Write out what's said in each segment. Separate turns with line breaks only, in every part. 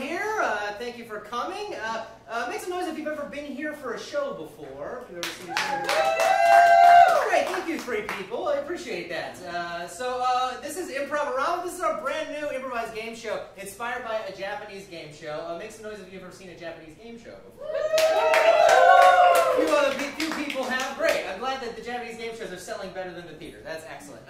here. Thank you for coming. Make some noise if you've ever been here for a show before. If you've ever seen Great, thank you, 3 people. I appreciate that. This is Improvarama. This is our brand new improvised game show inspired by a Japanese game show. Make some noise if you've ever seen a Japanese game show before. Few people have. Great. I'm glad that the Japanese game shows are selling better than the theater. That's excellent.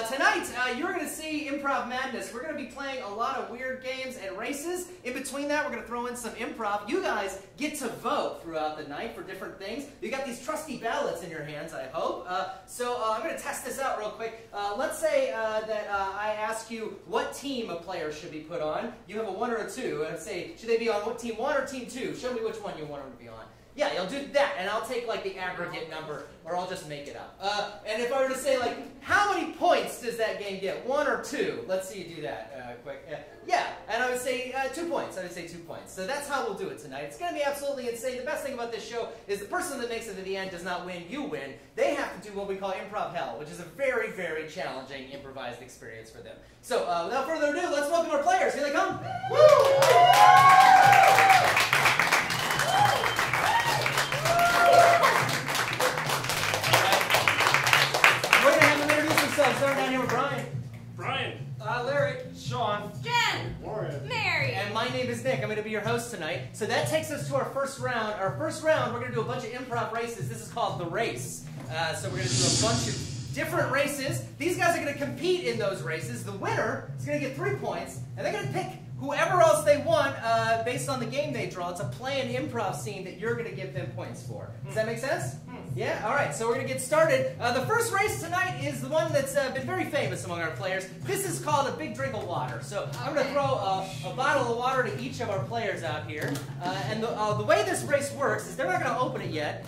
Tonight, you're going to see Improv Madness. We're going to be playing a lot of weird games and races. In between that, we're going to throw in some improv. You guys get to vote throughout the night for different things. You got these trusty ballots in your hands, I hope. I'm going to test this out real quick. Let's say that I ask you what team a player should be put on. You have a 1 or a 2. And say, should they be on what team 1 or team 2? Show me which one you want them to be on. Yeah, you'll do that, and I'll take like the aggregate number, or I'll just make it up. And if I were to say like, how many points does that game get? 1 or 2? Let's see you do that quick. Yeah, and I would say 2 points. I would say 2 points. So that's how we'll do it tonight. It's going to be absolutely insane. The best thing about this show is the person that makes it to the end does not win. You win. They have to do what we call improv hell, which is a very, very challenging improvised experience for them. So without further ado, let's welcome our players. Here they come. Woo! Starting down here with Brian.
Larry. Sean.
Jen.
Warren.
Mary.
And my name is Nick. I'm going to be your host tonight. So that takes us to our first round. Our first round, we're going to do a bunch of improv races. This is called The Race. So we're going to do a bunch of different races. These guys are going to compete in those races. The winner is going to get 3 points, and they're going to pick whoever else they want based on the game they draw. It's a play and improv scene that you're going to give them points for. Does that make sense? Yeah? All right, so we're going to get started. The first race tonight is the one that's been very famous among our players. This is called a big drink of water. So I'm going to throw a bottle of water to each of our players out here. And the way this race works is they're not going to open it yet.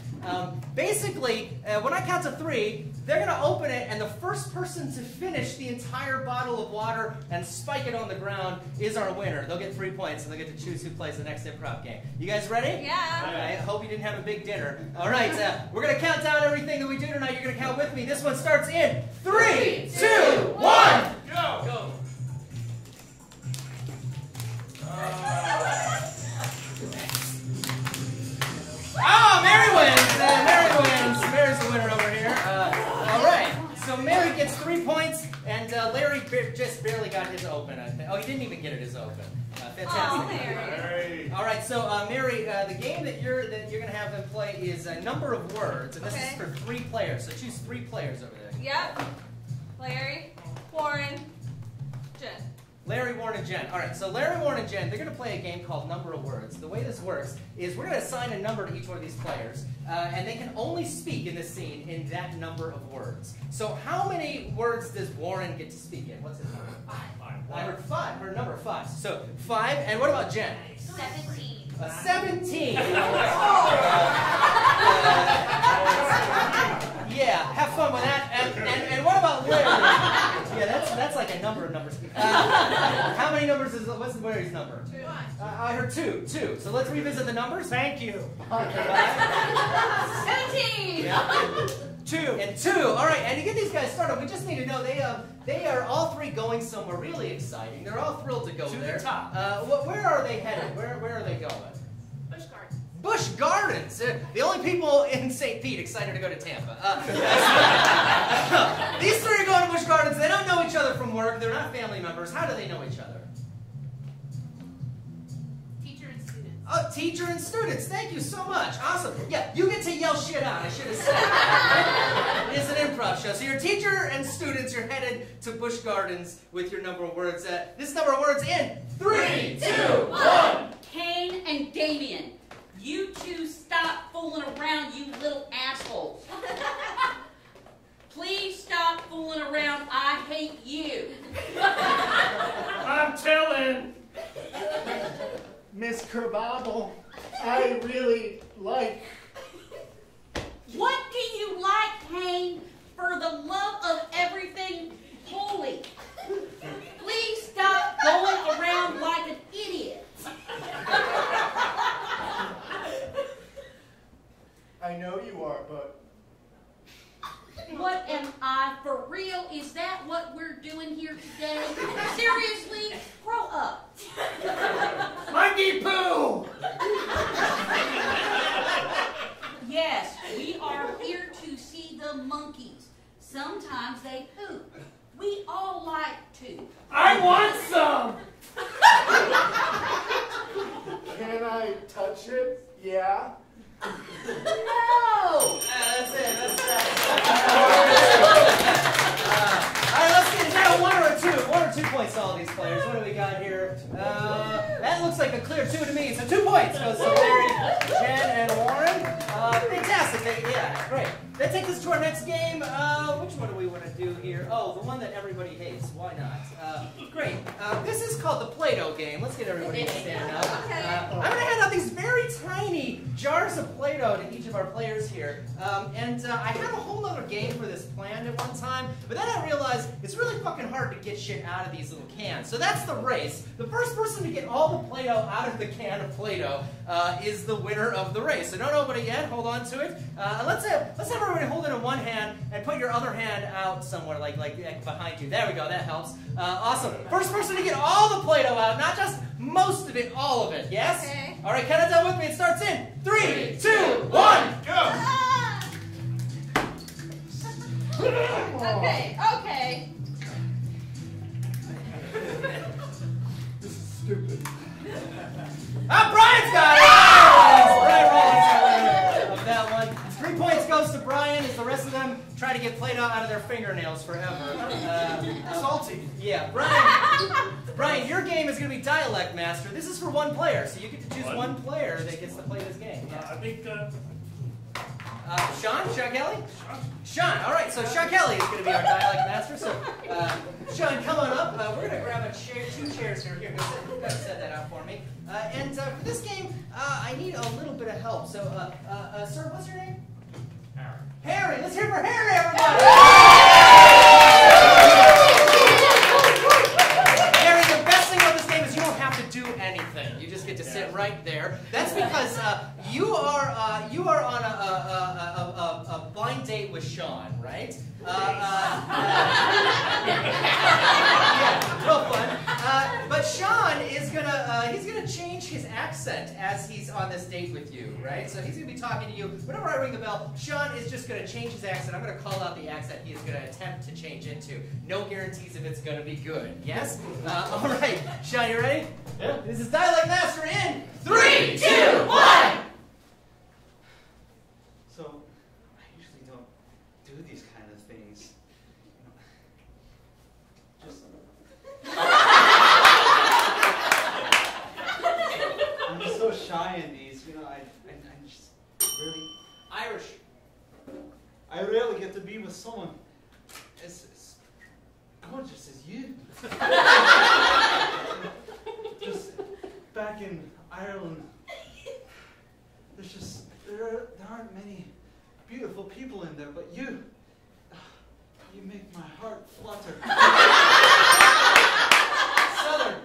Basically, when I count to 3, they're going to open it, and the first person to finish the entire bottle of water and spike it on the ground is our winner. They'll get 3 points, and they'll get to choose who plays the next improv game. You guys ready?
Yeah.
I hope you didn't have a big dinner. All right, we're going to count down everything that we do tonight. You're going to count with me. This one starts in 3, 2, 1.
Go!
Oh, Mary wins! Mary wins. Mary's the winner over here. All right, so Mary gets 3 points, and Larry just barely got his open. Oh, he didn't even get it his open. Fantastic.
Oh, Mary.
All right, so Mary, the game that you're going to have them play is a number of words, and this is for 3 players. So choose 3 players over there.
Yep. Larry, Warren, Jen.
Larry, Warren, and Jen. All right, so Larry, Warren, and Jen, they're going to play a game called Number of Words. The way this works is we're going to assign a number to each one of these players, and they can only speak in this scene in that number of words. So how many words does Warren get to speak in? What's his number?
5.
I heard 5. I heard number 5. So 5, and what about Jen?
17.
17. Yeah, have fun with that. And what about Larry? Yeah, that's like a number of numbers. How many numbers is what's Larry's number?
2.
I heard 2. So let's revisit the numbers.
Thank you.
17.
Yeah. 2 and 2. All right, and to get these guys started, we just need to know they are all 3 going somewhere really exciting. They're all thrilled to go there.
To the top.
Where are they headed? Where are they going?
Busch Gardens.
Busch Gardens. The only people in St. Pete excited to go to Tampa. These 3 are going to Busch Gardens. They don't know each other from work. They're not family members. How do they know each other?
Teacher and students.
Oh, teacher and students. Thank you so much. Awesome. Yeah, you get to yell shit out. I should have said. It's an improv show. So your teacher and students, you're headed to Busch Gardens with your number of words. This number of words in 3, 2, 1.
Kane and Damien, you 2 stop fooling around, you little assholes. Please stop fooling around. I hate you.
I'm telling Miss Kerbobble, I really like.
What do you like, Kane? For the love of everything holy. Please stop going around like an idiot.
I know you are, but...
What am I, for real? Is that what we're doing here today? Seriously? Grow up.
I want some! Can I touch it? Yeah.
No!
That's it. That's that. All right, let's see. Is that a 1 or a 2? 1 or 2 points to all these players. What do we got here? That looks like a clear 2 to me. So 2 points goes to Larry, Jen, and Warren. Fantastic. Yeah, great. That takes us to our next game. Which one do we want to do here? Oh, the one that everybody hates. Why not? Great. This is called the Play-Doh game. Let's get everybody to stand up. I'm going to hand out these very tiny jars of Play-Doh to each of our players here. I had a whole other game for this planned at one time, but then I realized it's really fucking hard to get shit out of these little cans. So that's the race. The first person to get all the Play-Doh out of the can of Play-Doh is the winner of the race. So don't open it yet. Hold on to it. Let's have everybody hold it in one hand and put your other hand out somewhere, like behind you. There we go. That helps. Awesome. First person to get all the Play-Doh out, not just most of it, all of it. Yes?
Okay.
All right, count it down with me. It starts in 3, 2, 1, go!
Okay, okay.
This is stupid.
Brian's got it! Brian Rollins got it of that one. 3 points goes to Brian as the rest of them try to get Play-Doh out of their fingernails forever.
Salty.
Yeah, Brian, your game is going to be Dialect Master. This is for one player, so you get to choose one player that gets to play this game. Yeah.
I think,
Sean Kelly? Sean, all right, so Sean Kelly is going to be our Dialect Master. So, Sean, come on up. We're going to grab a chair, 2 chairs here. Here, go ahead and set that out for me. And for this game, I need a little bit of help. So, sir, what's your name? Harry. Let's hear it for Harry, everybody. Harry, the best thing about this game is you don't have to do anything. You just get to sit right there. That's because you are on a blind date with Sean, right? Yeah, real fun. But Sean is he's gonna change his accent as he's on this date with you, right? So he's gonna be talking to you. Whenever I ring the bell, Sean is just gonna change his accent. I'm gonna call out the accent he is gonna attempt to change into. No guarantees if it's gonna be good. Yes? All right, Sean, you ready?
Yeah.
This is Dialect Master in 3, 2, 1.
So, I usually don't do these kind of things. Just... I'm just so shy in these, I'm just really
Irish.
I rarely get to be with someone as gorgeous as you. Just back in Ireland, there aren't many beautiful people in there, but you make my heart flutter. Southern,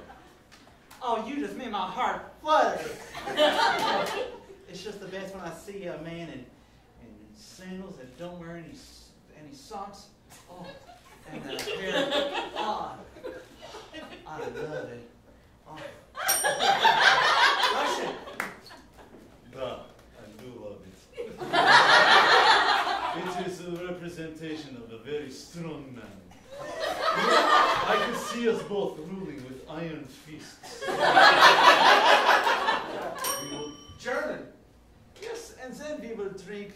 oh, you just made my heart flutter. It's just the best when I see a man in sandals that don't wear any socks. Oh, and the hair. Oh, I love it. Oh. Russian.
Да, I do love it. It is a representation of a very strong man. I can see us both ruling with iron fists.
German.
Yes, and then we will drink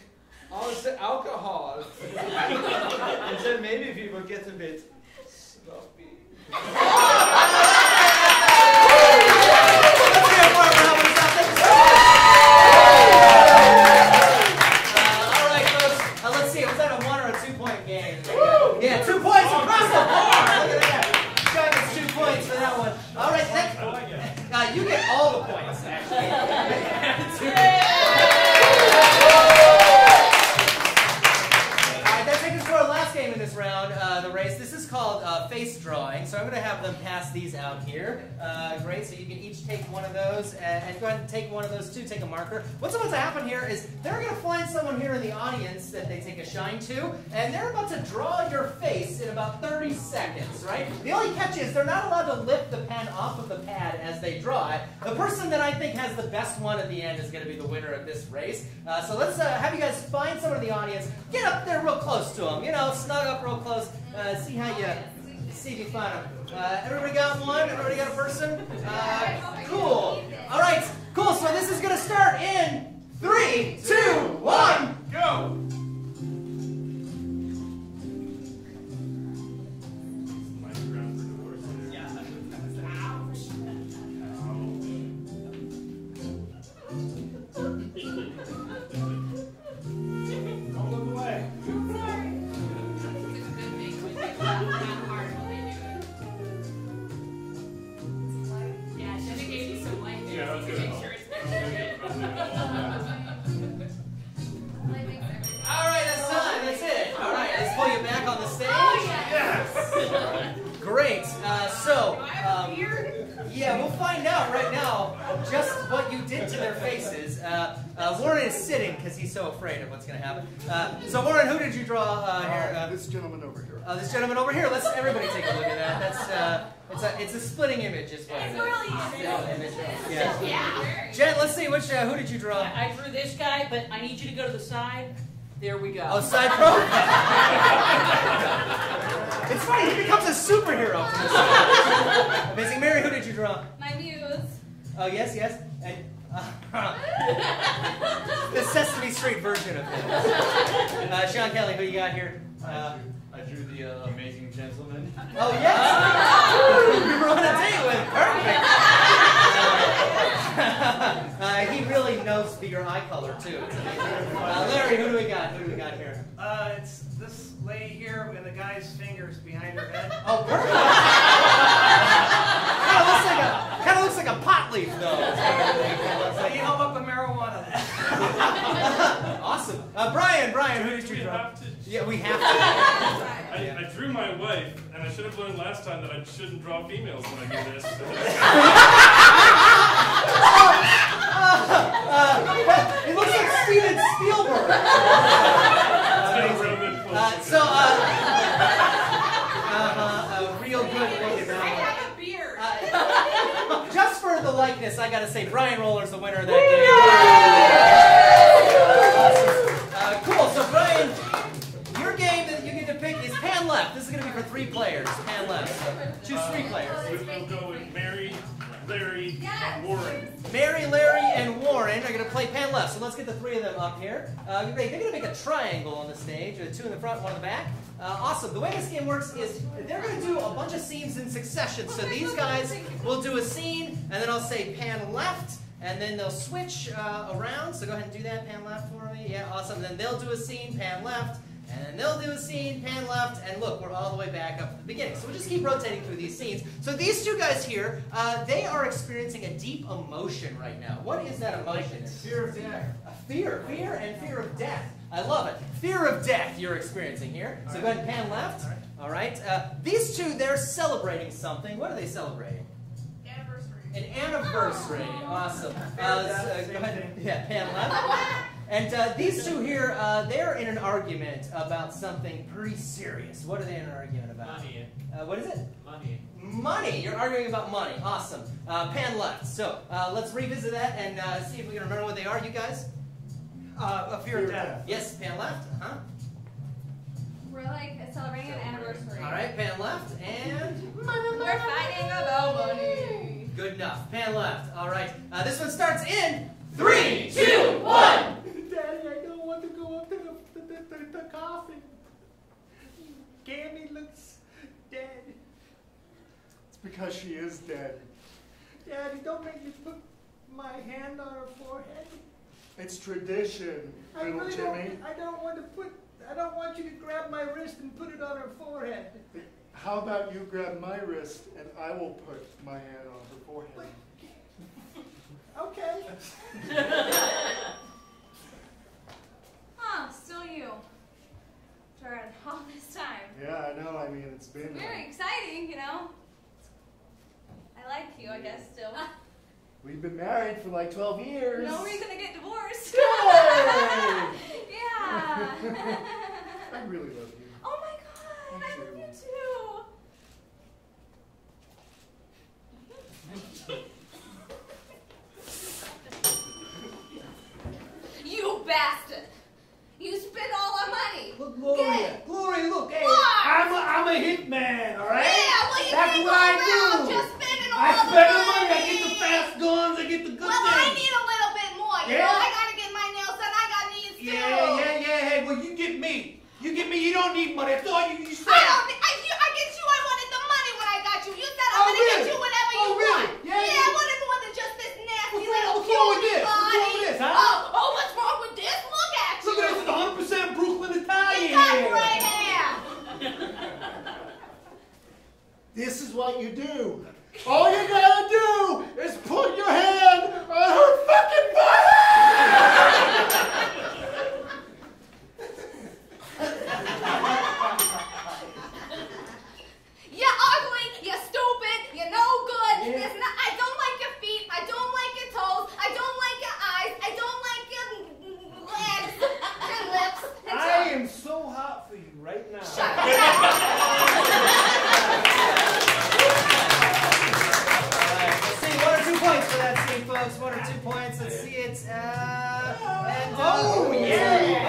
all the alcohol. And then maybe we will get a bit sloppy.
Yeah, 2 points across the board. Look at that. Sean gets 2 points for that one. All right, you get all the points, actually. All right, that takes us to our last game in this round, the race. This is called face drawing. So I'm going to have them pass these out here. Great, so you can each take one of those, and go ahead and take one of those too. Take a marker. What's about to happen here is they're going to find someone here in the audience that they take a shine to, and they're about to draw your face in about 30 seconds, right? The only catch is they're not allowed to lift the pen off of the pad as they draw it. The person that I think has the best one at the end is going to be the winner of this race. So let's have you guys find someone in the audience, get up there real close to them, snug up real close, see if you find them. Everybody got one? Everybody got a person? Cool. All right, cool. So this is going to start in 3, 2, 1, go. Yeah, we'll find out right now just what you did to their faces. Warren is sitting because he's so afraid of what's going to happen. So Warren, who did you draw here?
This gentleman over here.
This gentleman over here. Let's everybody take a look at that. That's it's a splitting image. Is what it is. Image. Yeah. Jen, let's see which. Who did you draw?
I drew this guy, but I need you to go to the side. There we go.
Oh, side pro. It's funny. He becomes a superhero from the side. Amazing. Mary, who did you draw?
My muse.
Oh, yes, yes. And, the Sesame Street version of him. Sean Kelly, who you got here?
I drew the amazing gentleman.
Oh, yes! You were on a date with him. Perfect. He really knows your eye color, too. Larry, who do we got? Who do we got here?
It's this lady here with the guy's fingers behind her head.
Oh, perfect. Kind of looks like a pot leaf, though.
So you help up with marijuana.
Awesome. Brian, who did you draw? Yeah, we have to.
I drew my wife, and I should have learned last time that I shouldn't draw females when I do this.
It looks like Steven Spielberg. Real good looking.
I have a beard.
Just for the likeness, I gotta say Brian Roller's the winner of that game. Awesome. Cool. So Brian, your game that you get to pick is pan left. This is gonna be for 3 players. Pan left. So choose 3 players.
We'll go with Mary, Larry, and Warren.
Mary, Larry, and Warren are going to play pan left. So let's get the 3 of them up here. They're going to make a triangle on the stage, 2 in the front, 1 in the back. Awesome. The way this game works is they're going to do a bunch of scenes in succession. So these guys will do a scene, and then I'll say pan left, and then they'll switch around. So go ahead and do that, pan left for me. Yeah, awesome. And then they'll do a scene, pan left. And then they'll do a scene, pan left, and look, we're all the way back up to the beginning. So we'll just keep rotating through these scenes. So these 2 guys here, they are experiencing a deep emotion right now. What is that emotion?
Fear of death.
Fear and fear of death. I love it. Fear of death you're experiencing here. So go ahead and pan left. All right. These 2, they're celebrating something. What are they celebrating?
Anniversary.
An anniversary. Awesome. Go ahead. Yeah, pan left. And these 2 here, they're in an argument about something pretty serious. What are they in an argument about?
Money.
What is it?
Money.
Money. You're arguing about money. Awesome. Pan left. So let's revisit that and see if we can remember what they are. You guys?
A fear of death.
Yes, pan left.
We're like celebrating an anniversary.
All right, pan left. And
We're fighting about money.
good enough. Pan left. All right. This one starts in 3, 2, 1.
Daddy, I don't want to go up to the coffin. Gammy looks dead. It's because she is dead. Daddy, don't make me put my hand on her forehead. It's tradition, little Jimmy. I don't want you to grab my wrist and put it on her forehead. How about you grab my wrist and I will put my hand on her forehead. Okay.
Still you. After all this time.
Yeah, I know. I mean, it's been
Very exciting, you know. I like you, I guess, still.
We've been married for like 12 years.
No reason to get divorced.
Yay!
Yeah.
I really love you.
Oh my God, I love you too. You bastard! You spent all our money.
Look, Gloria.
Get it.
Gloria, look. Hey,
What?
I'm a hitman, all right?
Yeah, well, you
That's
can't
what
go
I
I'm just spending all
I
the
spend the
money.
money. I get the fast guns. I get the good
Well, I
things.
need a little bit more. You
Yeah.
know, I gotta get my nails done. I got needs too.
Yeah. Hey, well, you get me. You get me. You don't need money. That's all you said.
I get you. I wanted the money when I got you. You said I'm gonna get you whatever you want.
Yeah.
I wanted more than just this nasty little
What's wrong with
cutie
this? What's
body.
wrong with this, huh?
Oh, what's wrong with this? Look at you.
Look at this. It's 100% Brooklyn Italian.
It's got gray hair.
This is what you do. All you gotta do is put your hand on her fucking body.
You're ugly. You're stupid. You're no good. I don't like your feet. I don't like your toes. I don't like your eyes. I don't like your legs and lips. And
I am so hot for you right now.
Shut up.
Let's see, 1 or 2 points for that scene, folks. 1 or 2 points. Let's see it. A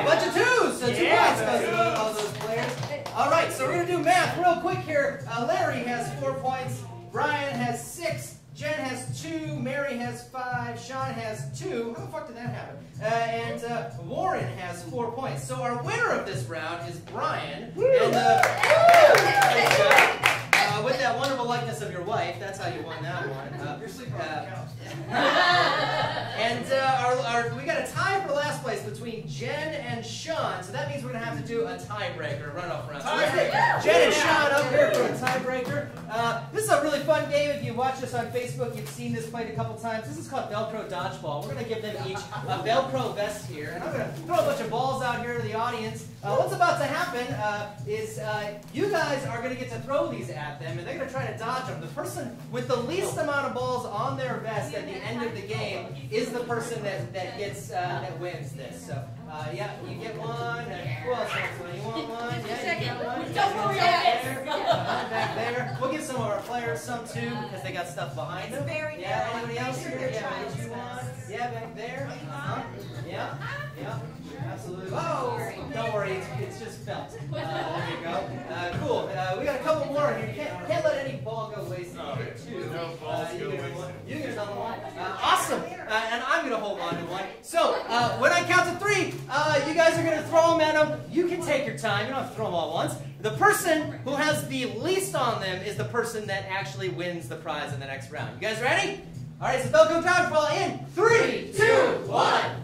bunch of twos. So 2 points goes to all those players. All right, so we're gonna do math real quick here. Larry has 4 points. Brian has 6. Jen has 2. Mary has 5. Sean has 2. How the fuck did that happen? And Warren has 4 points. So our winner of this round is Brian. And with that wonderful likeness of your wife, that's how you won that one.
You're sleeping on the couch.
And we got a tie for last place between Jen and Sean, so that means we're going to have to do a tiebreaker, a runoff round. So let's get Jen and Sean up here for a tiebreaker. This is a really fun game. If you watch us on Facebook, you've seen this played a couple times. This is called Velcro Dodgeball. We're going to give them each a Velcro vest here, and I'm going to throw a bunch of balls out here to the audience. What's about to happen is you guys are going to get to throw these at them, and they're going to try to dodge them. The person with the least amount of balls on their vest at the end of the game is the person that gets that wins this. So yeah, you get one. Who else wants one? You want one? Yeah, you got one.
Don't worry
Back there. We'll give some of our players some too because they got stuff behind them. Yeah. Anybody else here? Yeah. What did you want? Yeah, back there. Yeah. Absolutely. Oh, don't worry. It's just felt. There you go. Cool. We got a couple more here. You can't let any ball go waste. You get 2.
No balls go wasted.
You get another one. Awesome. And I'm going to hold on to one. So when I count to 3, you guys are going to throw them at them. You can take your time. You don't have to throw them all at once. The person who has the least on them is the person that actually wins the prize in the next round. You guys ready? All right, so Velcro Dodgeball in 3, 2, 1.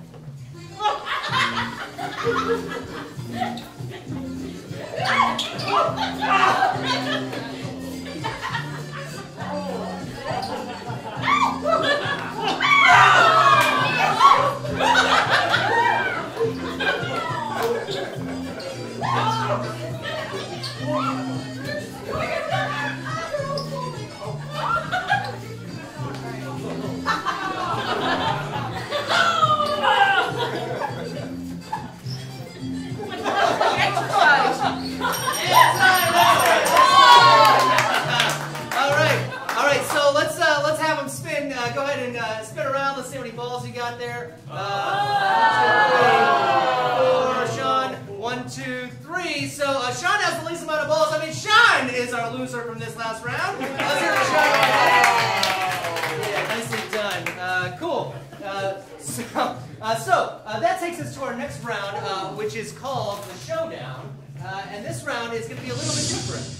Go ahead and spin around. Let's see how many balls you got there. 2, 3, 4. Sean, 1, 2, 3. So Sean has the least amount of balls. I mean, Sean is our loser from this last round. Let's hear Sean. Yeah, nicely done. Cool. So that takes us to our next round, which is called the Showdown. And this round is going to be a little bit different.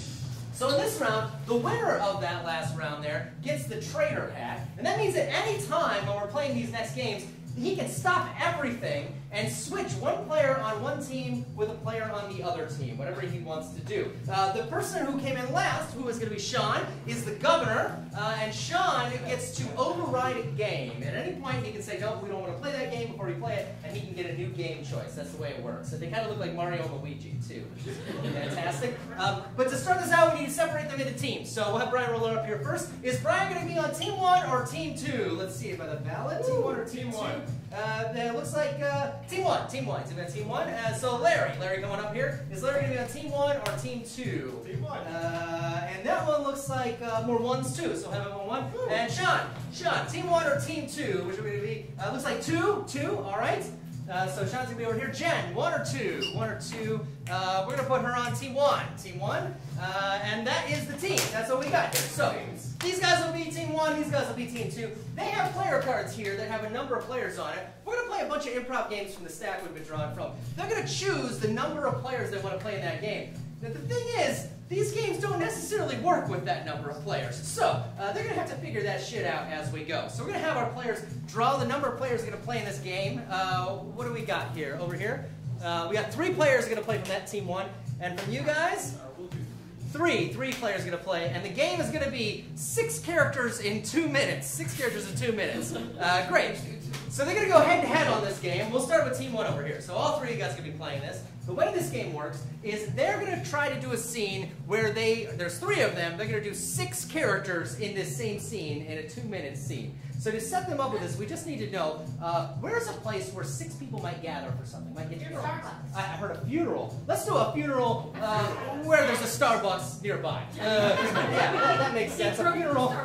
So in this round, the winner of that last round there gets the Trader Hat. And that means at any time when we're playing these next games, he can stop everything and switch one player on one team with a player on the other team, whatever he wants to do. The person who came in last, who is going to be Sean, is the governor, and Sean gets to override a game. At any point, he can say, no, we don't want to play that game before we play it, and he can get a new game choice. That's the way it works. So they kind of look like Mario and Luigi, too, which is fantastic. But to start this out, we need to separate them into teams. So we'll have Brian roll it up here first. Is Brian going to be on Team 1 or Team 2? Let's see by the ballot. Team 1 or Team 2? It looks like Team 1. Team 1. Team 1. So Larry going up here. Is Larry going to be on Team 1 or Team 2?
Team 1.
And that one looks like more 1s too. So have him on 1. And Sean, Team 1 or Team 2? Which are we going to be? Looks like 2. 2. All right. So Sean's gonna be over here. Jen, 1 or 2? 1 or 2. We're gonna put her on team 1. Team 1. And that is the team. That's what we got here. So these guys will be team 1. These guys will be team 2. They have player cards here that have a number of players on it. We're gonna play a bunch of improv games from the stack we've been drawing from. They're gonna choose the number of players they want to play in that game. Now the thing is, these games don't necessarily work with that number of players. So they're going to have to figure that shit out as we go. So we're going to have our players draw the number of players going to play in this game. What do we got here? Over here? We got 3 players going to play from that team 1. And from you guys? 3 players going to play. And the game is going to be 6 characters in 2 minutes. 6 characters in 2 minutes. Great. So they're going to go head-to-head on this game. We'll start with team 1 over here. So all 3 of you guys are going to be playing this. The way this game works is they're going to try to do a scene where there's 3 of them. They're going to do 6 characters in this same scene in a 2-minute scene. So to set them up with this, we just need to know where's a place where 6 people might gather for something. Might get together. I heard a funeral. Let's do a funeral where there's a Starbucks nearby. Yeah, that makes sense. A funeral.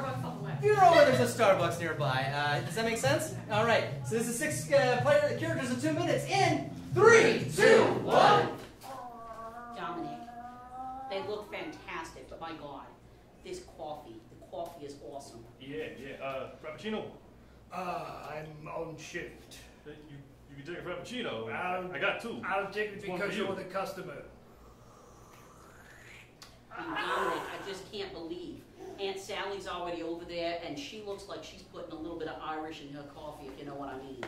Funeral where there's a Starbucks nearby. Does that make sense? All right. So this is 6 characters in 2 minutes. In 3, 2, 1.
Dominic, they look fantastic, but my God, the coffee is awesome.
Yeah. Frappuccino.
I'm on shift.
You can take a Frappuccino. I got 2.
I'll take it because you're the customer.
And Dominic, I just can't believe Aunt Sally's already over there, and she looks like she's putting a little bit of Irish in her coffee, if you know what I mean.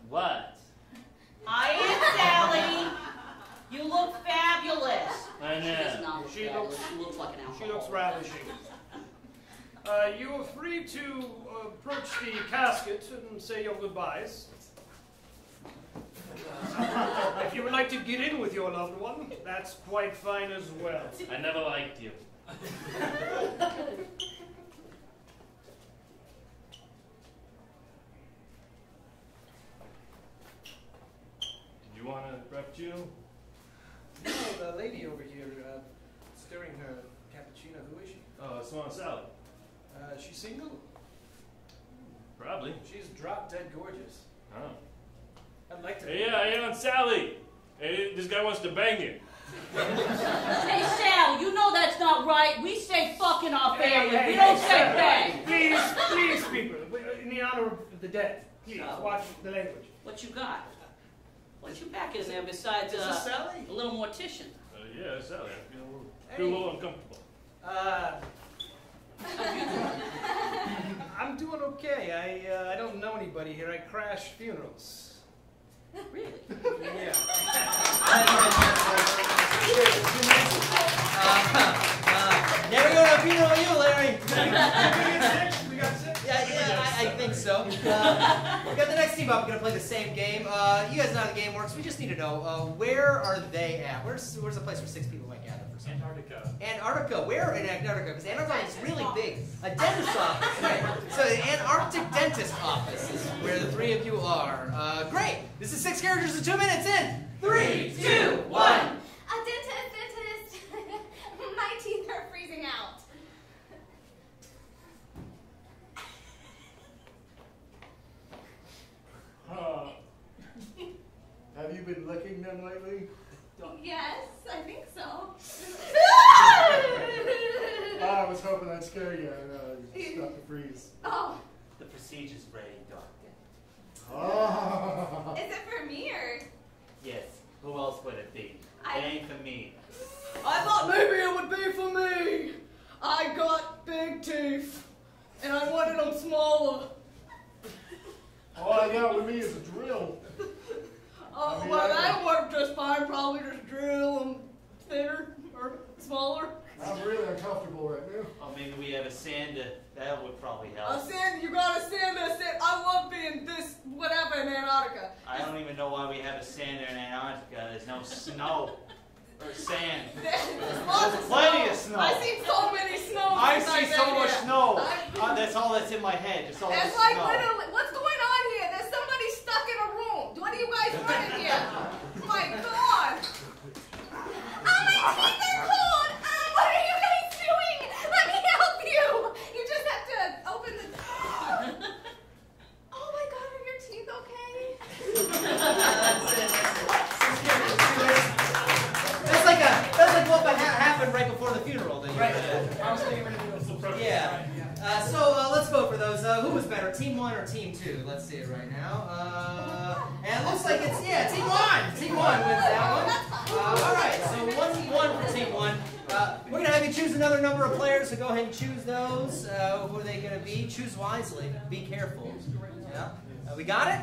What?
Hi, Aunt Sally. You look fabulous.
I
She does
know.
not look fabulous. She looks like an alcoholic.
She looks ravishing. You are free to approach the casket and say your goodbyes. If you would like to get in with your loved one, that's quite fine as well.
I never liked you.
Did you want a Frappuccino?
No, the lady over here stirring her cappuccino. Who is she?
Swan Sally.
She's single.
Probably.
She's drop dead gorgeous.
Oh.
I'd like to.
Hey, Aunt Sally. Hey, this guy wants to bang you.
Hey, Sal, you know that's not right. We say fuck in our family.
Hey,
We don't
hey,
say
sir.
bang.
Please, people, in the honor of the dead, please watch the language.
What you got? What you back in there besides
Is this Sally?
a little mortician?
Yeah, Sally. I feel a little uncomfortable.
I'm doing okay. I don't know anybody here. I crash funerals.
Really?
Yeah.
Never go to a funeral with you, Larry.
We got 6?
Yeah, I think so. We got the next team up. We're gonna play the same game. You guys know how the game works. We just need to know where are they at? Where's a place where 6 people might gather for something?
Antarctica.
Antarctica. Where in Antarctica? Because Antarctica is really big. A dentist office, right? So the Antarctic dentist office is where the 3 of you are. Great. This is 6 characters in 2 minutes. In 3, 2, 1.
A dentist. My teeth are freezing out.
Have you been licking them lately?
Yes, I think so.
I was hoping I'd scare you and stop the freeze.
Oh,
The procedure's ready, Doctor.
Oh.
is it for me or?
Yes. Who else would it be?
I-
It ain't for me.
I thought maybe it would be for me. I got big teeth, and I wanted them smaller.
All I got with me is a drill.
Oh,
I mean,
well,
I-
that worked just fine. Probably just drill them thinner or smaller.
I'm really uncomfortable right now.
Or maybe we have a sander. That would probably
A
help.
sand, you gotta stand there. I love being this whatever in Antarctica.
I don't even know why we have a sander in Antarctica. There's no snow or sand.
There's lots of
plenty of snow.
I've seen so many snows.
I
since
see
I've
so
been
much
here.
snow.
I-
That's all that's in my head. Just all this
It's like
snow.
literally, what's going on here? There's somebody stuck in a room. What do you guys want in here? My God.
Oh, my teeth are cold! What are you guys doing? Let me help you! You just have to open the... Oh my God, are your teeth okay?
So let's vote for those. Who was better, Team 1 or Team 2? Let's see it right now. And it looks like it's, yeah, Team 1. Team 1 wins that one. All right, so 1 for Team 1. We're going to have you choose another number of players, so go ahead and choose those. Who are they going to be? Choose wisely. Be careful. Yeah. We got it?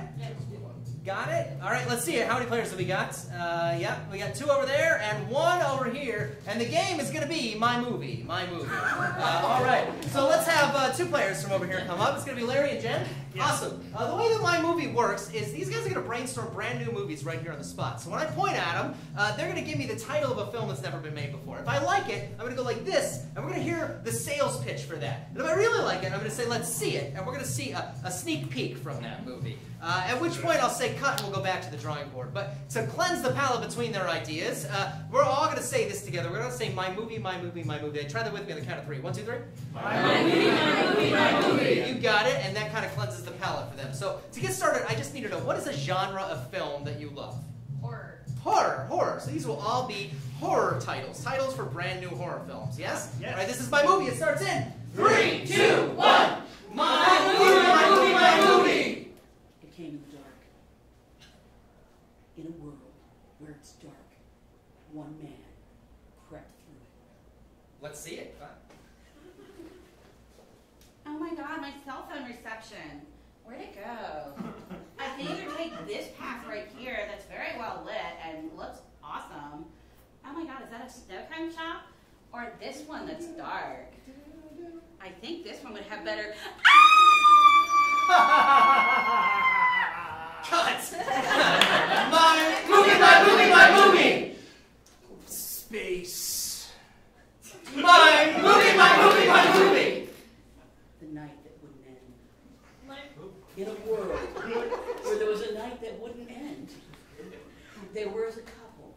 Got it? All right, let's see it. How many players have we got? Yeah, we got 2 over there and 1 over here. And the game is going to be My Movie. My Movie. All right, so let's have 2 players from over here come up. It's going to be Larry and Jen. Yes. Awesome. The way that My Movie works is these guys are going to brainstorm brand new movies right here on the spot. So when I point at them, they're going to give me the title of a film that's never been made before. If I like it, I'm going to go like this, and we're going to hear the sales pitch for that. And if I really like it, I'm going to say, let's see it. And we're going to see a sneak peek from that movie. At which point I'll say cut and we'll go back to the drawing board. But to cleanse the palate between their ideas, we're all going to say this together. We're going to say My Movie, My Movie, My Movie. Try that with me on the count of 3. 1, 2, 3.
My movie, my movie, my movie.
You got it, and that kind of cleanses the palate for them. So to get started, I just need to know, what is a genre of film that you love?
Horror.
Horror. So these will all be horror titles. Titles for brand new horror films, yes?
Yes.
All right, this is My Movie. It starts in
3, 2, 1.
My Movie, My Movie, My Movie.
It came in the dark. In a world where it's dark, one man crept through it.
Let's see it.
Oh my god, my cell phone reception. Where'd it go? I can either take this path right here that's very well lit and looks awesome. Oh my god, is that a snow cone shop? Or this one that's dark? I think this one would have better...
Cut! My Movie, My Movie, My Movie!
Space.
My Movie, My Movie, My Movie!
The night that wouldn't end. In a world where there was a night that wouldn't end, there was a couple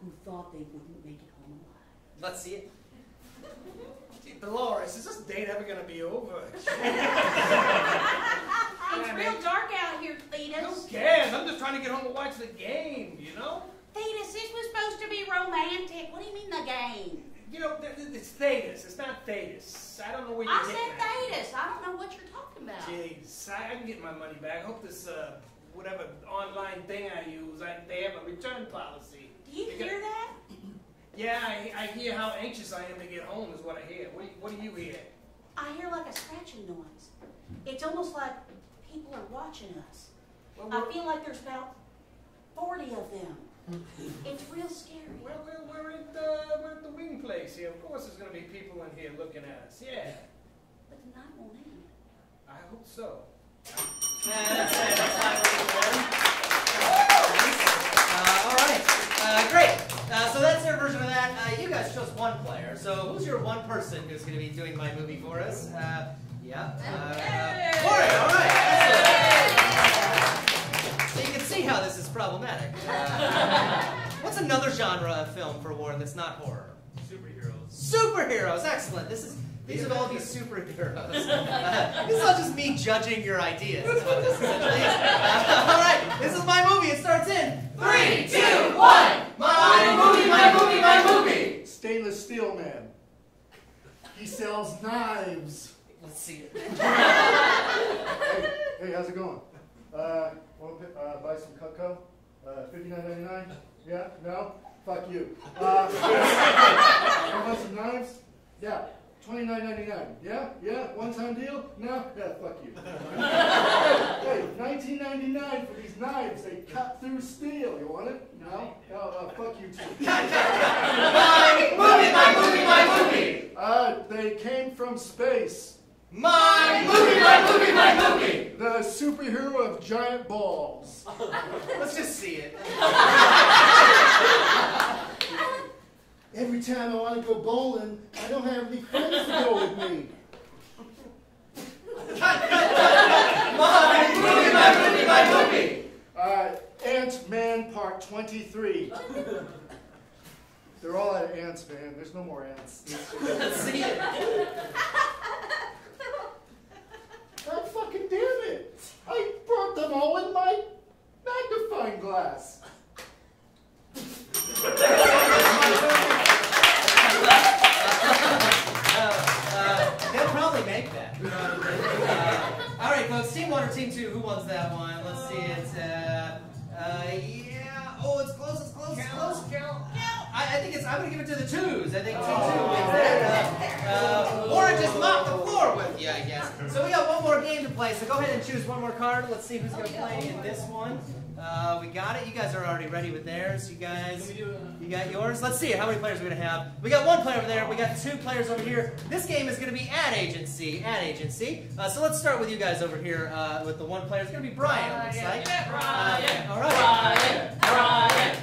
who thought they wouldn't make it home alive.
Let's see it.
Dolores, is this date ever going to be over?
It's real dark out here, Thetis.
Who cares? I'm just trying to get home and watch the game, you know?
Thetis, this was supposed to be romantic. What do you mean the game?
You know, it's Thetis. It's not Thetis. I don't know where you're
I
getting
said
at.
Thetis. I don't know what you're talking about.
Jeez, I can get my money back. I hope this, whatever online thing I use, they have a return policy.
Do you hear that?
Yeah, I hear how anxious I am to get home is what I hear. What do you hear?
I hear like a scratching noise. It's almost like people are watching us.
Well,
I feel like there's about 40 of them. It's real scary.
Well, we're at the wing place here. Of course there's going to be people in here looking at us. Yeah.
But the night won't end.
I hope so.
All right. Great. So that's their version of that. You guys chose 1 player. So who's your 1 person who's going to be doing My Movie for us? Yeah. Corey, all right. Excellent. So you can see how this is problematic. What's another genre of film for Warren that's not horror?
Superheroes.
Superheroes. Excellent. These would all be superheroes. This is not just me judging your ideas. Is what this essentially is. All right. This is My Movie. It starts in 3, 2, 1. My Movie, My Movie, My Movie.
Stainless steel man. He sells knives.
Let's see it.
Hey, how's it going? Want to buy some Cutco? $59.99? Yeah? No? Fuck you. Want some knives? Yeah. $29.99. Yeah? Yeah? One-time deal? No? Yeah, fuck you. Hey, $19.99 for these knives. They cut through steel. You want it? No? No, fuck you too.
My Movie, My Movie, My Movie.
They came from space.
My Movie, My Movie, My Movie.
The superhero of giant balls.
Let's just see it.
Every time I want to go bowling, I don't have any friends to go with me.
My Movie, My Movie, My Movie.
Ant-Man Part 23. They're all out of ants, man. There's no more ants.
Let's see it.
God fucking damn it! I brought them all in my magnifying glass.
They'll probably really make that. All right, folks. Team 1 or Team 2? Who wants that one? Let's see. It's yeah. Oh, it's close. It's close. It's close. I think it's. I'm gonna give it to the 2s. I think Team 2 wins that. Or just mop the floor with you, I guess. So we got one more game to play. So go ahead and choose one more card. Let's see who's gonna play in this one. We got it. You guys are already ready with theirs. You guys, you got yours. Let's see how many players we're gonna have. We got 1 player over there. We got 2 players over here. This game is gonna be ad agency. So let's start with you guys over here with the 1 player. It's gonna be Brian. It looks like.
Brian.
All right.
Brian.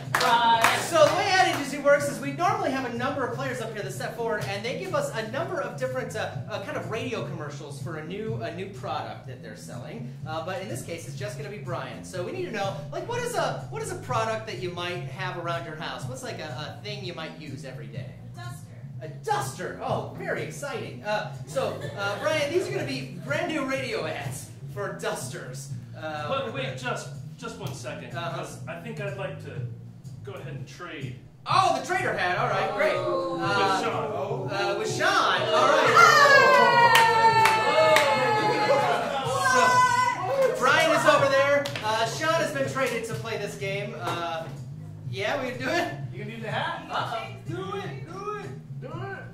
So the way ad agency works is we normally have a number of players up here that step forward, and they give us a number of different kind of radio commercials for a new product that they're selling. But in this case, it's just going to be Brian. So we need to know, like, what is a product that you might have around your house? What's like a thing you might use every day? A duster. Oh, very exciting. Brian, these are going to be brand new radio ads for dusters.
But wait, just 1 second, because I think I'd like to go ahead and trade.
Oh, the trader hat. All right, great.
With Sean.
With Sean. All right. So, Brian is over there. Sean has been traded to play this game. Yeah, we can do it.
You can do the hat?
Do it.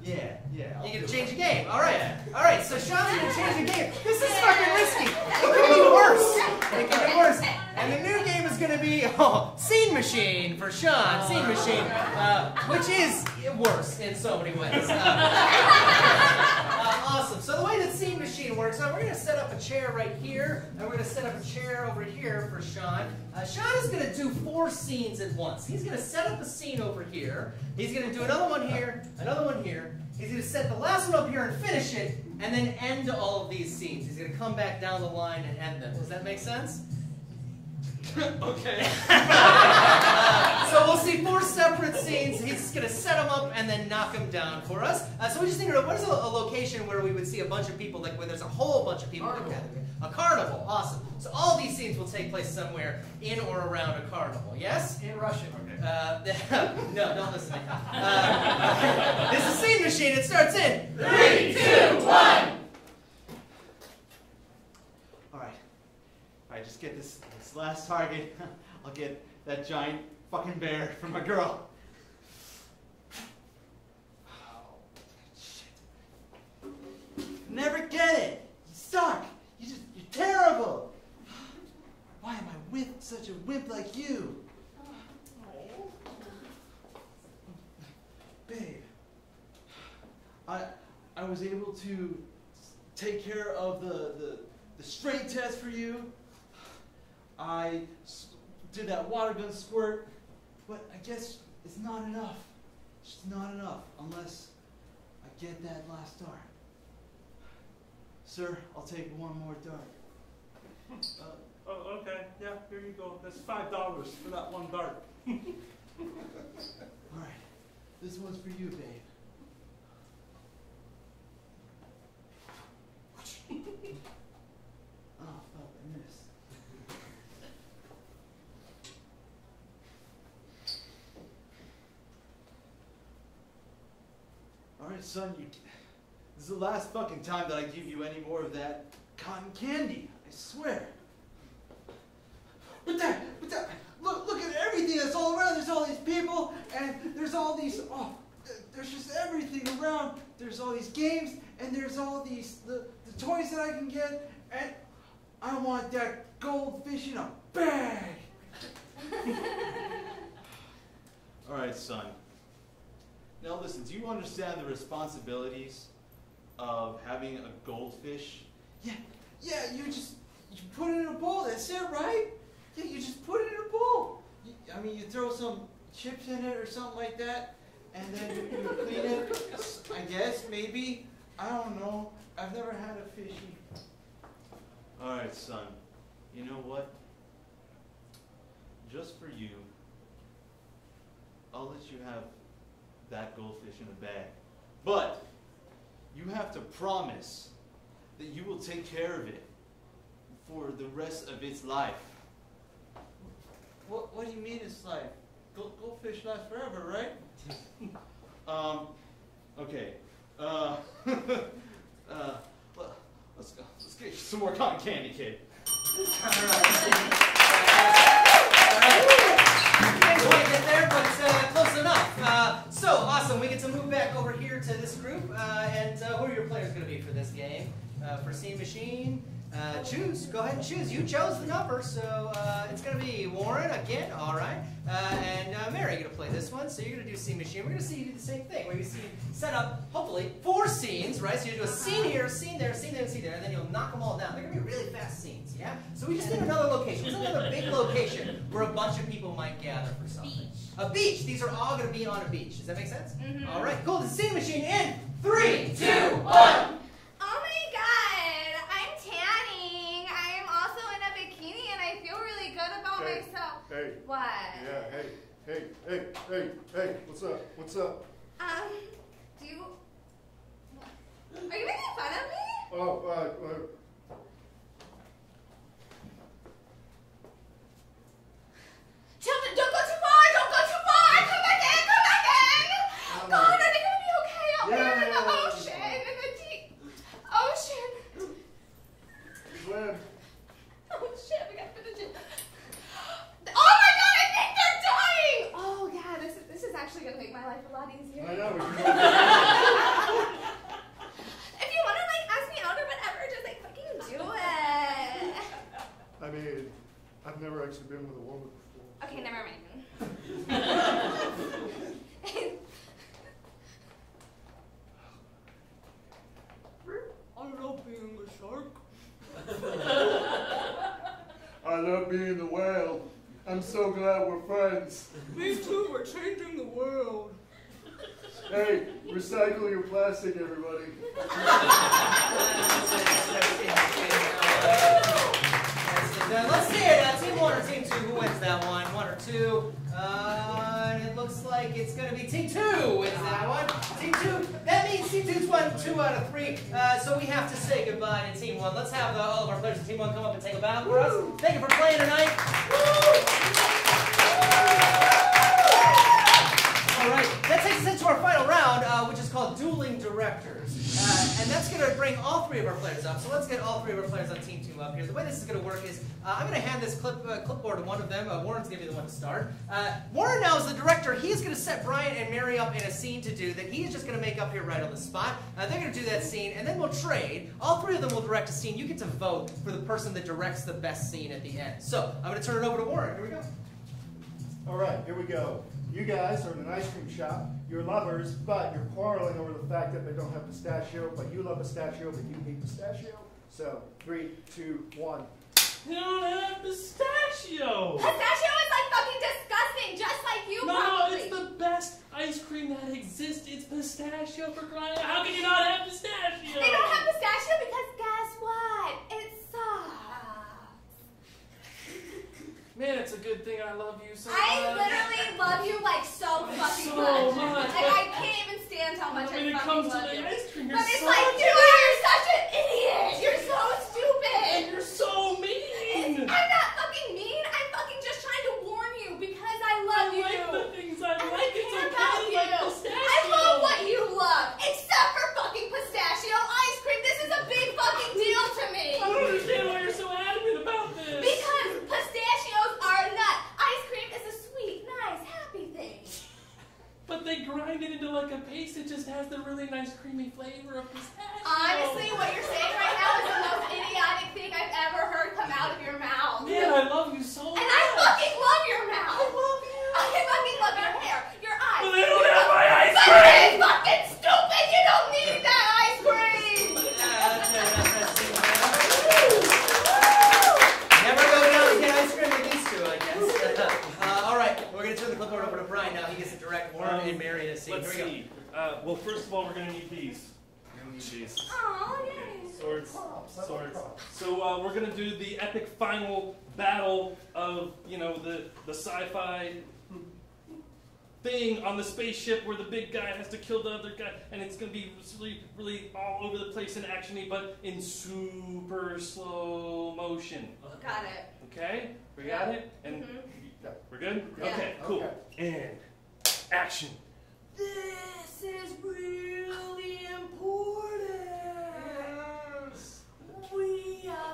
Yeah. You can change the game. All right. So Sean's gonna change the game. This is fucking risky. It could be worse. And the new game is gonna be Scene Machine for Sean. Scene Machine, which is worse in so many ways. Awesome. So the way that Scene Machine works, we're gonna set up a chair right here, and we're gonna set up a chair over here for Sean. Sean is gonna do 4 scenes at once. He's gonna set up a scene over here. He's gonna do another one here, another one here. He's going to set the last one up here and finish it, and then end all of these scenes. He's going to come back down the line and end them. Does that make sense?
Okay.
So we'll see 4 separate scenes. He's just going to set them up and then knock them down for us. So we just need to know, what is a location where we would see a bunch of people, like where there's a whole bunch of people together? A carnival. Awesome. So all these scenes will take place somewhere in or around a carnival. Yes?
In Russian.
No, don't listen to him. This is Scene Machine. It starts in
3, 2, 1.
All right, just get this last target. I'll get that giant fucking bear for my girl. Oh, shit. Never get it. You suck. You're terrible. Why am I with such a wimp like you? Babe, I was able to take care of the straight test for you. I did that water gun squirt, but I guess it's not enough. It's just not enough unless I get that last dart. Sir, I'll take 1 more dart.
Oh, okay. Yeah, here you go. That's $5 for that 1 dart.
All right. This one's for you, babe. Oh, fuck, I missed. All right, son, this is the last fucking time that I give you any more of that cotton candy. I swear. But that, look at everything that's all around. There's all these people, and there's all these, there's just everything around. There's all these games, and there's all these, the toys that I can get, and I want that goldfish in a bag. All right, son. Now listen, do you understand the responsibilities of having a goldfish? Yeah, you put it in a bowl, that's it, right? Yeah, you just put it in a bowl. You throw some chips in it or something like that, and then you clean it, I guess, maybe. I don't know. I've never had a fishy. All right, son. You know what? Just for you, I'll let you have that goldfish in a bag. But you have to promise that you will take care of it for the rest of its life. What do you mean it's life? Goldfish last forever, right?
some more cotton candy, kid.
All right. Can't quite get there, but close enough. So awesome. We get to move back over here to this group. And who are your players going to be for this game? For Scene Machine, choose. Go ahead and choose. You chose the number, so it's going to be Warren again. All right. And Mary, you're going to play this one. So you're going to do Scene Machine. We're going to see you do the same thing. Where you set up, hopefully, 4 scenes, right? So you do a scene here, a scene there, a scene there, and a scene there, and then you'll knock them all down. They're going to be really fast scenes, yeah? So we just need another location. What's another big location where a bunch of people might gather for something?
Beach.
A beach. These are all going to be on a beach. Does that make sense?
Mm-hmm.
All right, cool. The Scene Machine in 3, 2, 1.
Oh my god, I'm tanning. I am also in a bikini and I feel really good about myself.
Hey.
What?
Yeah, hey, what's up? What's up?
Do you... Are you making fun of me?
Oh,
Children, don't go too far! Don't go too far! Come back in! Come back in! God, are they gonna be okay out there in the ocean? In the deep ocean?
Swim.
Oh shit, we gotta finish it. Oh my god, I think they're dying! Oh yeah, this is actually gonna make my life a lot easier.
I know.
If you wanna like ask me out or whatever, just like fucking do it.
I mean, I've never actually been with a woman before.
Okay, never mind.
I love being a shark.
I love being the whale. I'm so glad we're friends.
Me too, we're changing the world.
Hey, recycle your plastic, everybody.
Let's see it. Team 1 or Team 2, who wins that one? 1 or 2? And it looks like it's going to be Team 2 wins that one. Team 2, that means Team 2's won 2 out of 3. So we have to say goodbye to Team 1. Let's have all of our players in Team 1 come up and take a bow for us. Thank you for playing tonight. All right, that takes us into our final round, which is called Dueling Directors. And that's going to bring all 3 of our players up. So let's get all 3 of our players on Team 2 up here. The way this is going to work is I'm going to hand this clipboard to one of them. Warren's going to be the one to start. Warren now is the director. He's going to set Brian and Mary up in a scene to do that he's just going to make up here right on the spot. They're going to do that scene, and then we'll trade. All 3 of them will direct a scene. You get to vote for the person that directs the best scene at the end. So I'm going to turn it over to Warren. Here we go.
All right, here we go. You guys are in an ice cream shop. You're lovers, but you're quarreling over the fact that they don't have pistachio, but you love pistachio, but you hate pistachio. So, 3, 2, 1.
You don't have pistachio!
Pistachio is like fucking disgusting, just like you probably.
No, it's the best ice cream that exists. It's pistachio for crying out. How can you not have pistachio?
They don't have pistachio because guess what? It sucks.
Man, it's a good thing I love you so much.
I literally love you like so fucking
So
much.
much.
Like I can't even stand how much
When
I
it
fucking
comes to
love
the
you.
ice cream, you're
But it's
so
like you are such an idiot. You're so stupid.
And you're so mean.
I'm not fucking mean. I'm fucking just trying to warn you because I love you.
I like the things I like. It's
care
okay
about
to
you.
like pistachio.
I love what you love, except for fucking pistachio ice cream. This is a big fucking deal to me.
I don't understand why you're so adamant about this.
Because pistachios are a nut. Ice cream is a sweet, nice, happy thing.
But they grind it into like a paste. It just has the really nice creamy flavor of pistachio.
Honestly, what you're saying right now is the most idiotic thing I've ever heard come out of your mouth.
Man, I love you so much.
And I fucking love your mouth.
I love you.
I fucking love your hair, your eyes.
But they don't have my ice
But
cream.
it's fucking stupid. You don't need that ice cream.
Never go down and get ice cream with these 2, I guess. All right, we're going to turn the clipboard over to Brian now. He gets to direct Warren and Mary in a scene.
Let's
Here we
see. Well, first of all, we're going to need these. We're going to need these.
Aw, yay.
Swords.
Props, I love
Swords.
props.
So we're going to do the epic final battle of, you know, the sci-fi thing on the spaceship where the big guy has to kill the other guy, and it's going to be really, really all over the place and actiony, but in super slow motion.
Got it.
Okay? We got it? And we're good?
Yeah.
Okay, cool.
Okay.
And action.
This is really important. We are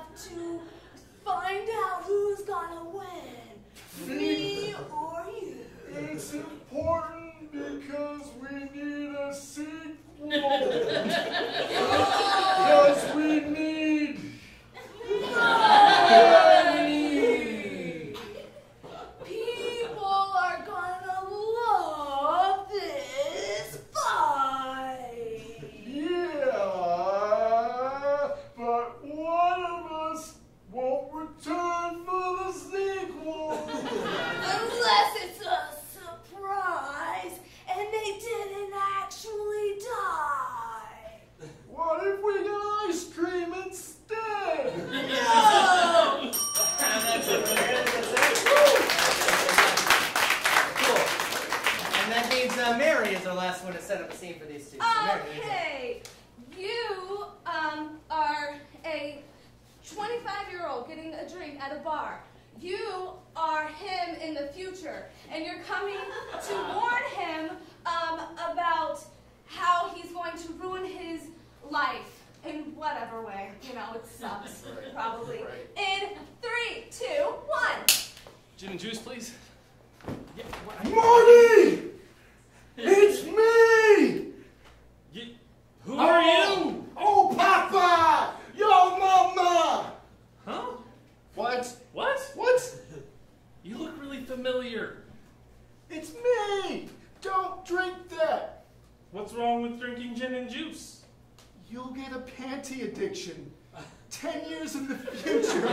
up the scene for these two. So
Okay, you are a 25-year-old getting a drink at a bar. You are him in the future, and you're coming to warn him about how he's going to ruin his life in whatever way. You know, it sucks, probably. In 3, 2, 1.
Gin and juice, please. Yeah,
Marty! It's me!
Who are you?
Oh, Papa! Yo, Mama!
Huh?
What?
What?
What?
You look really familiar.
It's me! Don't drink that!
What's wrong with drinking gin and juice?
You'll get a panty addiction 10 years in the future.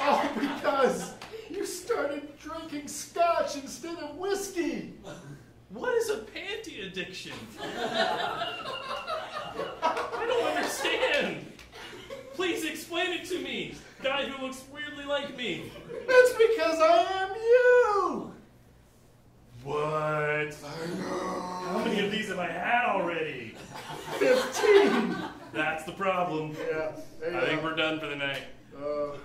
All because you started drinking scotch instead of whiskey.
What is a panty addiction? I don't understand. Please explain it to me, guy who looks weirdly like me.
That's because I am you.
What?
I know.
How many of these have I had already?
15.
That's the problem.
Yeah.
I think we're done for the night.
Uh,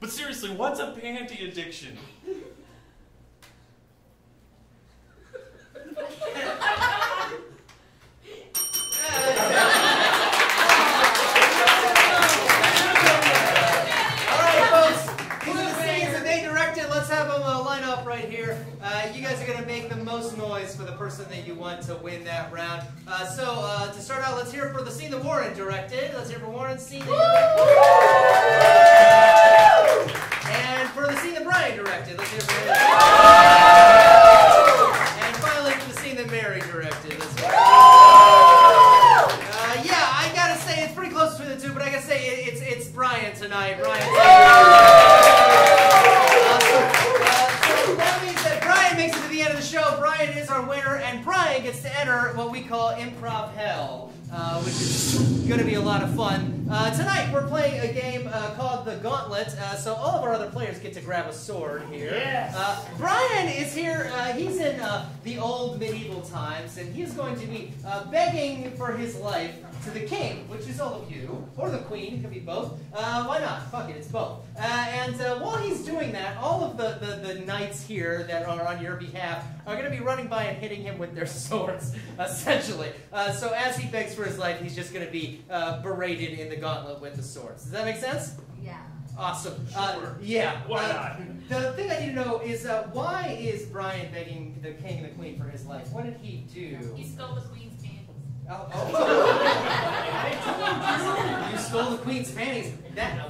But seriously, what's a panty addiction?
Right here. You guys are going to make the most noise for the person that you want to win that round. To start out, let's hear it for the scene that Warren directed. Let's hear it for Warren's scene that and for the scene that Brian directed. Let's hear it for him. And finally for the scene that Mary directed. Let's hear it. Yeah, I gotta say it's pretty close between the two, but I gotta say it's Brian tonight. Brian. That means that Brian makes it to the end of the show. Brian is our winner, and Brian gets to enter what we call Improv Hell, which is going to be a lot of fun. Tonight we're playing a game called The Gauntlet, so all of our other players get to grab a sword here.
Yes.
Brian is here. He's in the old medieval times, and he is going to be begging for his life to the king, which is all of you, or the queen, it could be both. Why not? Fuck it, it's both. And while he's doing that, all of the knights here that are on your behalf are going to be running by and hitting him with their swords, essentially. So as he begs for his life, he's just going to be berated in the gauntlet with the swords. Does that make sense?
Yeah.
Awesome.
Sure.
Yeah.
Why not?
The thing I need to know is why is Brian begging the king and the queen for his life? What did he do?
You stole the queen's panties.
Oh. You stole the queen's panties.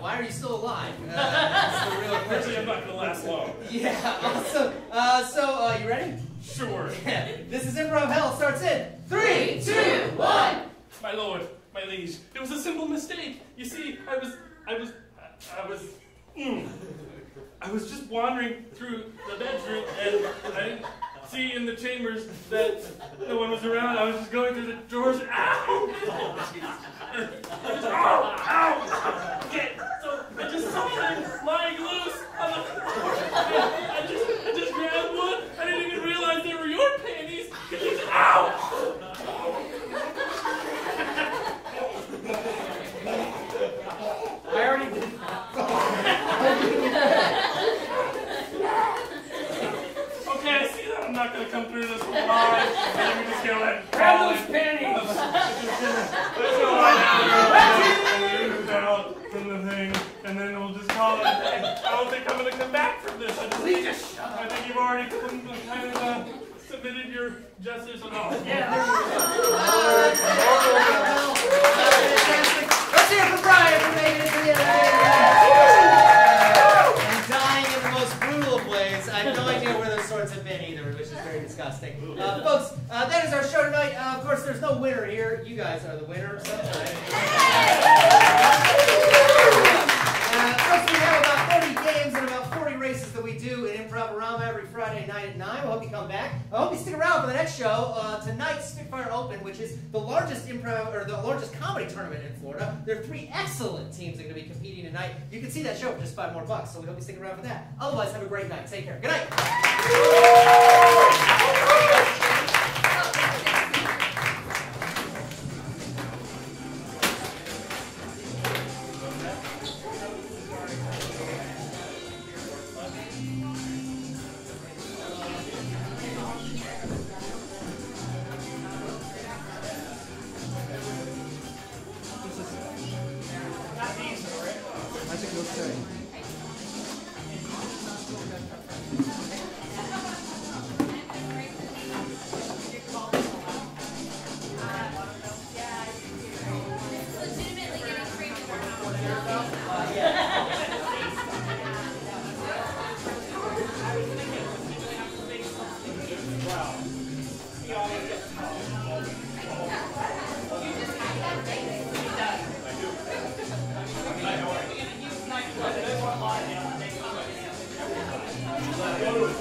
Why are you still alive? That's the real
Actually,
question.
I'm not going to last long.
Yeah, awesome. So, you ready?
Sure.
This is Improv Hell. It starts in 3, 2, 1.
My lord, my liege, it was a simple mistake. You see, I was just wandering through the bedroom, and I didn't see in the chambers that no one was around. I was just going through the doors. Ow! Ow! Okay, so I just saw them lying loose on the floor. I just grabbed one. I didn't even realize they were your panties. Ow!
I already did.
Okay, I see that I'm not going to come through this alive. I think we're just going to let it
Grab
fall
those
in.
panties!
Let's go out from the thing, and then we'll just call it a day. I don't think I'm going to come back from this. I think you've already kind of submitted your gestures and all.
Yeah.
Let's hear it for Brian for making it to the end of the day. And dying in the most brutal of ways. I have no idea where those swords have been either, which is very disgusting. Folks, that is our show tonight. Of course, there's no winner here. You guys are the winner sometime. Folks, we have about 30 games and about 40 races that we do in Improvarama every Friday night at 9. I hope you come back. I hope you stick around for the next show. Tonight's Spitfire Open, which is the largest comedy tournament in Florida. There are 3 excellent teams that are going to be competing tonight. You can see that show for just $5 more, so we hope you stick around for that. Otherwise, have a great night. Take care. Good night.
Okay.
Legitimately getting cream in our house.
Go to